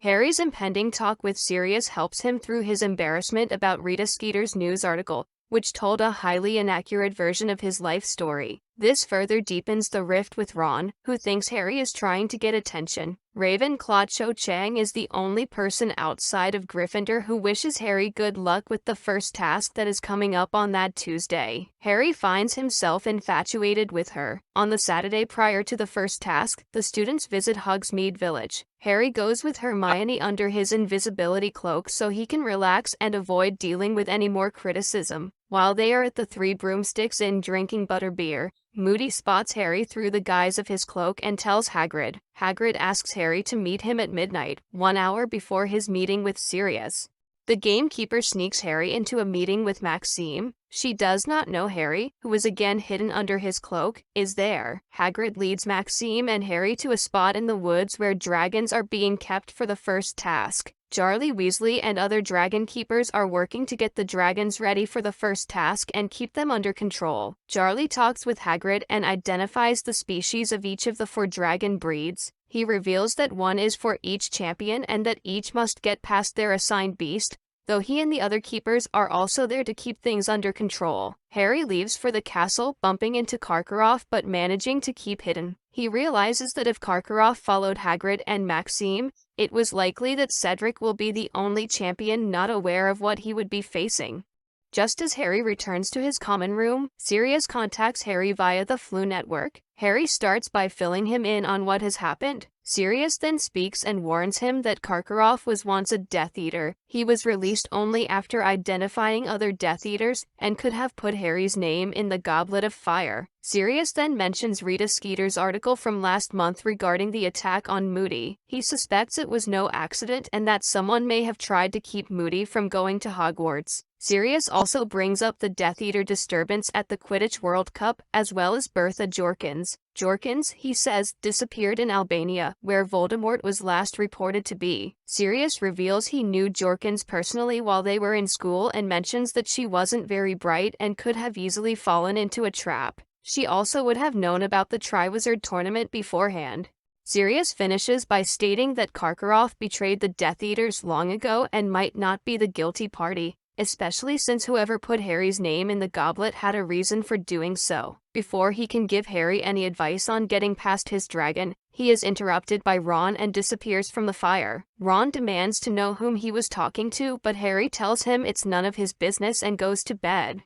Harry's impending talk with Sirius helps him through his embarrassment about Rita Skeeter's news article, which told a highly inaccurate version of his life story. This further deepens the rift with Ron, who thinks Harry is trying to get attention. Ravenclaw Cho Chang is the only person outside of Gryffindor who wishes Harry good luck with the first task that is coming up on that Tuesday. Harry finds himself infatuated with her. On the Saturday prior to the first task, the students visit Hogsmeade Village. Harry goes with Hermione under his invisibility cloak so he can relax and avoid dealing with any more criticism. While they are at the Three Broomsticks Inn drinking butterbeer, Moody spots Harry through the guise of his cloak and tells Hagrid. Hagrid asks Harry to meet him at midnight, 1 hour before his meeting with Sirius. The gamekeeper sneaks Harry into a meeting with Maxime. She does not know Harry, who is again hidden under his cloak, is there. Hagrid leads Maxime and Harry to a spot in the woods where dragons are being kept for the first task. Charlie Weasley and other dragon keepers are working to get the dragons ready for the first task and keep them under control. Charlie talks with Hagrid and identifies the species of each of the 4 dragon breeds. He reveals that one is for each champion and that each must get past their assigned beast, though he and the other keepers are also there to keep things under control. Harry leaves for the castle, bumping into Karkaroff but managing to keep hidden. He realizes that if Karkaroff followed Hagrid and Maxime, it was likely that Cedric will be the only champion not aware of what he would be facing. Just as Harry returns to his common room, Sirius contacts Harry via the Flu network. Harry starts by filling him in on what has happened. Sirius then speaks and warns him that Karkaroff was once a Death Eater. He was released only after identifying other Death Eaters and could have put Harry's name in the Goblet of Fire. Sirius then mentions Rita Skeeter's article from last month regarding the attack on Moody. He suspects it was no accident and that someone may have tried to keep Moody from going to Hogwarts. Sirius also brings up the Death Eater disturbance at the Quidditch World Cup, as well as Bertha Jorkins. Jorkins, he says, disappeared in Albania, where Voldemort was last reported to be. Sirius reveals he knew Jorkins personally while they were in school and mentions that she wasn't very bright and could have easily fallen into a trap. She also would have known about the Triwizard Tournament beforehand. Sirius finishes by stating that Karkaroff betrayed the Death Eaters long ago and might not be the guilty party, especially since whoever put Harry's name in the goblet had a reason for doing so. Before he can give Harry any advice on getting past his dragon, he is interrupted by Ron and disappears from the fire. Ron demands to know whom he was talking to, but Harry tells him it's none of his business and goes to bed.